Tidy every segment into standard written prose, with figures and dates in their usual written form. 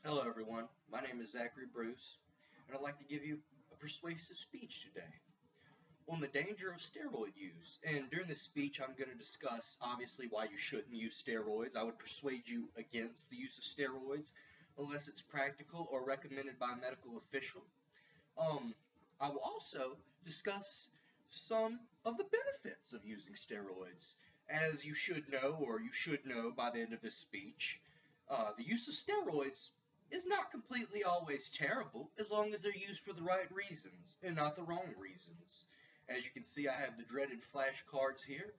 Hello everyone, my name is Zachary Bruce, and I'd like to give you a persuasive speech today on the danger of steroid use. And during this speech, I'm going to discuss, obviously, why you shouldn't use steroids. I would persuade you against the use of steroids unless it's practical or recommended by a medical official. I will also discuss some of the benefits of using steroids. As you should know, or you should know by the end of this speech, the use of steroids is not completely always terrible as long as they're used for the right reasons and not the wrong reasons. As you can see, I have the dreaded flashcards here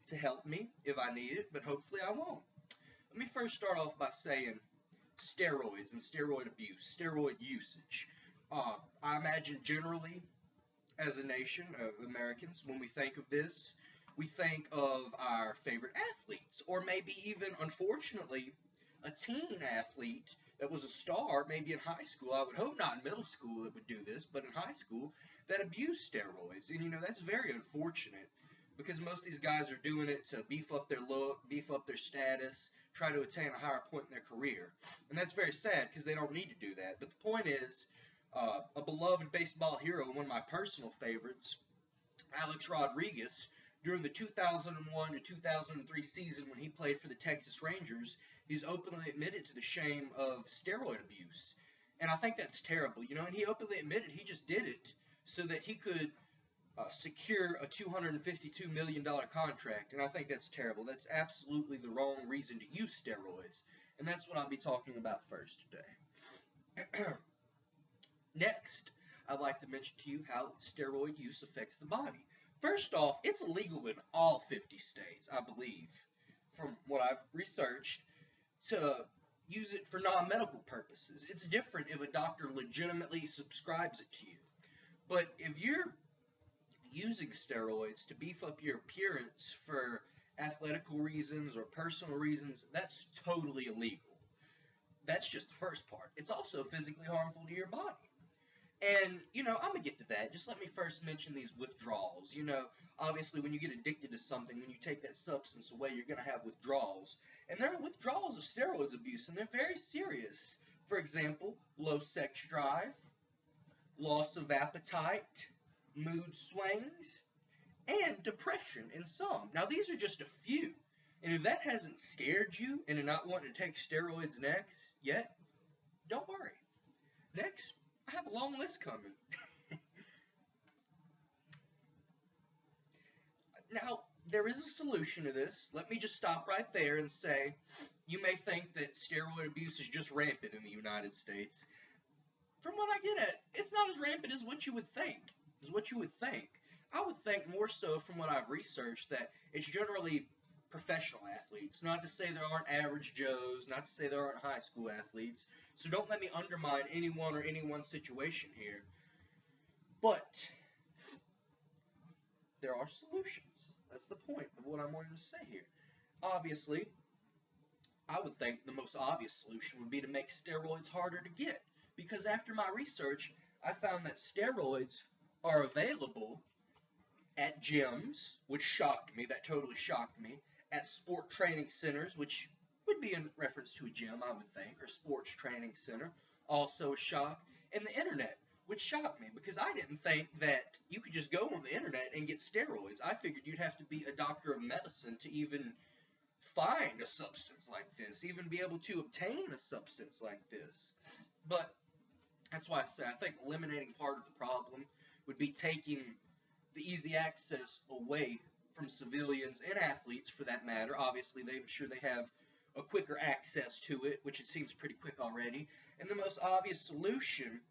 to help me if I need it, but hopefully I won't. Let me first start off by saying steroids and steroid abuse, steroid usage. I imagine generally, as a nation of Americans, when we think of this, we think of our favorite athletes, or maybe even, unfortunately, a teen athlete that was a star, maybe in high school. I would hope not in middle school that would do this, but in high school that abused steroids. And that's very unfortunate because most of these guys are doing it to beef up their look, beef up their status, try to attain a higher point in their career. And that's very sad because they don't need to do that. But the point is, a beloved baseball hero, one of my personal favorites, Alex Rodriguez, during the 2001 to 2003 season when he played for the Texas Rangers, he's openly admitted to the shame of steroid abuse. And I think that's terrible, and he openly admitted he just did it so that he could secure a $252 million contract. And I think that's terrible. That's absolutely the wrong reason to use steroids. And that's what I'll be talking about first today. Next, I'd like to mention to you how steroid use affects the body. First off, it's illegal in all 50 states, I believe, from what I've researched, to use it for non-medical purposes. It's different if a doctor legitimately subscribes it to you. But if you're using steroids to beef up your appearance for athletical reasons or personal reasons, that's totally illegal. That's just the first part. It's also physically harmful to your body. And, I'm going to get to that. Just let me first mention these withdrawals. Obviously when you get addicted to something, when you take that substance away, you're going to have withdrawals. And there are withdrawals of steroids abuse, and they're very serious. For example, low sex drive, loss of appetite, mood swings, and depression in some. Now, these are just a few. And if that hasn't scared you into not wanting to take steroids yet, don't worry. Next, I have a long list coming. Now, there is a solution to this. Let me just stop right there and say, you may think that steroid abuse is just rampant in the United States. From what I get at, it's not as rampant as what you would think. I would think more so from what I've researched that it's generally professional athletes. Not to say there aren't average Joes, not to say there aren't high school athletes. So don't let me undermine anyone or anyone's situation here. But there are solutions. That's the point of what I'm wanting to say here. Obviously, I would think the most obvious solution would be to make steroids harder to get. Because after my research, I found that steroids are available at gyms, which shocked me. That totally shocked me. At sport training centers, which would be in reference to a gym, I would think, or sports training center, also a shock. And the internet, which shocked me, because I didn't think that you could just go on the internet and get steroids. I figured you'd have to be a doctor of medicine to even find a substance like this, even be able to obtain a substance like this. But that's why I say I think eliminating part of the problem would be taking the easy access away from civilians and athletes, for that matter. Obviously, I'm sure they have a quicker access to it, which it seems pretty quick already. And the most obvious solution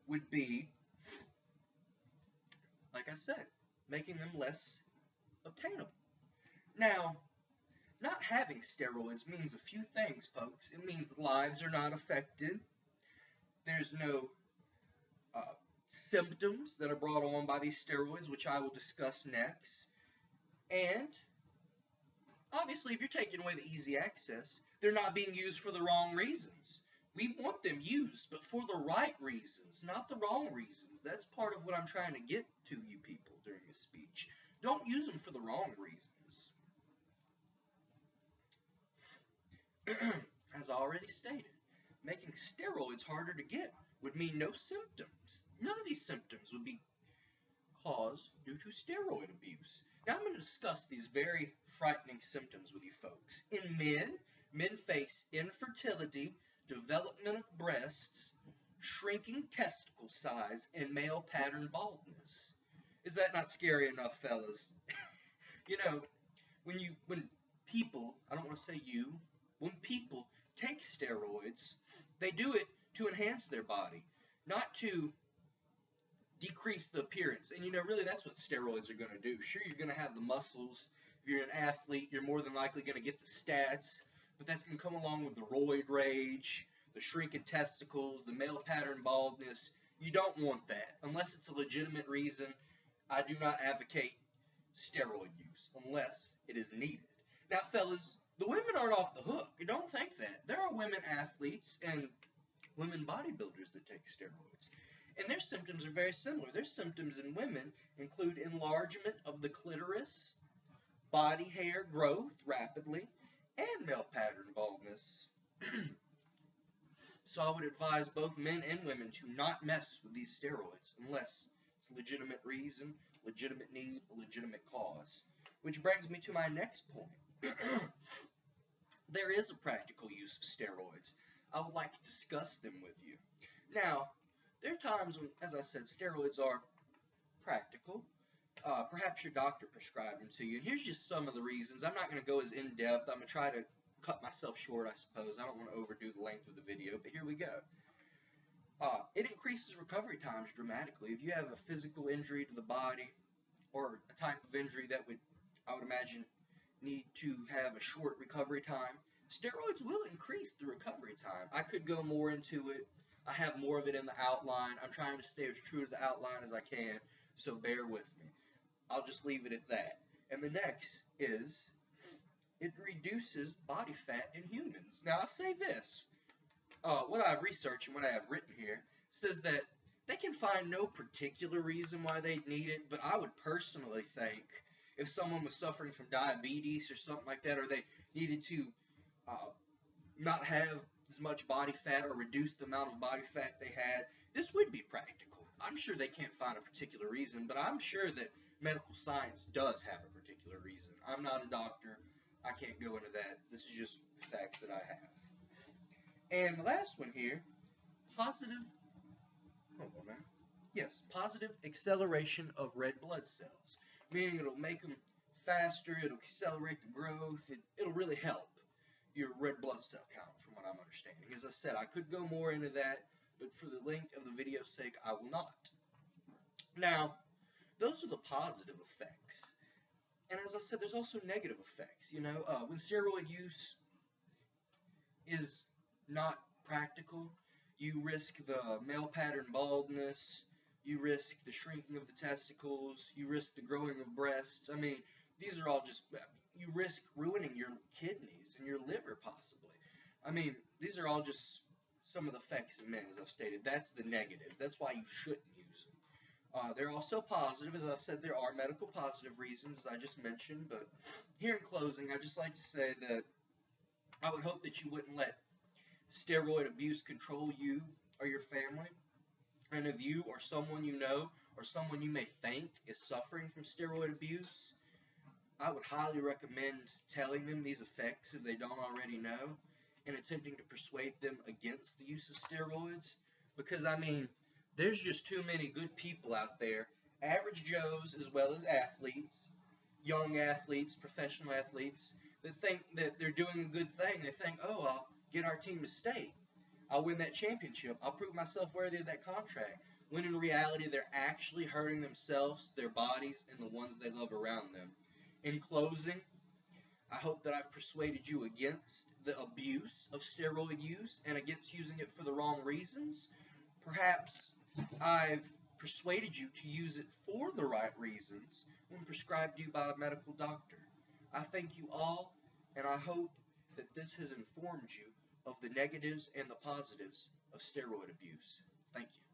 would be, like I said, making them less obtainable. Now, not having steroids means a few things, folks. It means lives are not affected. There's no symptoms that are brought on by these steroids, which I will discuss next. And, obviously, if you're taking away the easy access, they're not being used for the wrong reasons. We want them used, but for the right reasons, not the wrong reasons. That's part of what I'm trying to get to you people during this speech. Don't use them for the wrong reasons. As already stated, making steroids harder to get would mean no symptoms. None of these symptoms would be caused due to steroid abuse. Now I'm going to discuss these very frightening symptoms with you folks. In men, men face infertility, development of breasts, shrinking testicle size, and male pattern baldness. Is that not scary enough, fellas? You know, when people, I don't want to say you, when people take steroids, they do it to enhance their body, not to decrease the appearance. And really that's what steroids are going to do. Sure, you're going to have the muscles. If you're an athlete, you're more than likely going to get the stats, but that's going to come along with the roid rage, the shrinking testicles, the male pattern baldness. You don't want that. Unless it's a legitimate reason, I do not advocate steroid use unless it is needed. Now, fellas, the women aren't off the hook. Don't think that. There are women athletes and women bodybuilders that take steroids. And their symptoms are very similar. Their symptoms in women include enlargement of the clitoris, body hair growth rapidly, and male pattern baldness. So I would advise both men and women to not mess with these steroids unless it's a legitimate reason, legitimate need, a legitimate cause. Which brings me to my next point. There is a practical use of steroids. I would like to discuss them with you. Now, there are times when, as I said, steroids are practical. Perhaps your doctor prescribed them to you. And here's just some of the reasons. I'm not going to go as in-depth. I'm going to try to cut myself short, I suppose. I don't want to overdo the length of the video, but here we go. It increases recovery times dramatically. If you have a physical injury to the body or a type of injury that would, I would imagine, need to have a short recovery time, steroids will increase the recovery time. I could go more into it. I have more of it in the outline. I'm trying to stay as true to the outline as I can, so bear with me. I'll just leave it at that. And the next is, it reduces body fat in humans. Now, I'll say this. What I've researched and what I have written here says that they can find no particular reason why they need it, but I would personally think if someone was suffering from diabetes or something like that, or they needed to not have as much body fat or reduce the amount of body fat they had, this would be practical. I'm sure they can't find a particular reason, but I'm sure that medical science does have a particular reason. I'm not a doctor. I can't go into that. This is just facts that I have. And the last one here, positive acceleration of red blood cells, meaning it'll make them faster, it'll accelerate the growth, it'll really help your red blood cell count, from what I'm understanding. As I said, I could go more into that, but for the length of the video's sake, I will not. Now, those are the positive effects. And as I said, there's also negative effects. When steroid use is not practical, you risk the male pattern baldness, you risk the shrinking of the testicles, you risk the growing of breasts. I mean, these are all just, you risk ruining your kidneys and your liver possibly. I mean, these are all just some of the effects in men, as I've stated. That's the negatives. That's why you shouldn't use them. They're also positive. As I said, there are medical positive reasons, as I just mentioned. But here in closing, I'd just like to say that I would hope that you wouldn't let steroid abuse control you or your family. And if you or someone you know or someone you may think is suffering from steroid abuse, I would highly recommend telling them these effects if they don't already know, and attempting to persuade them against the use of steroids. Because, I mean, there's just too many good people out there, average Joes as well as athletes, young athletes, professional athletes, that think that they're doing a good thing. They think, oh, I'll get our team to state. I'll win that championship. I'll prove myself worthy of that contract. When in reality, they're actually hurting themselves, their bodies, and the ones they love around them. In closing, I hope that I've persuaded you against the abuse of steroid use and against using it for the wrong reasons. Perhaps I've persuaded you to use it for the right reasons when prescribed to you by a medical doctor. I thank you all, and I hope that this has informed you of the negatives and the positives of steroid abuse. Thank you.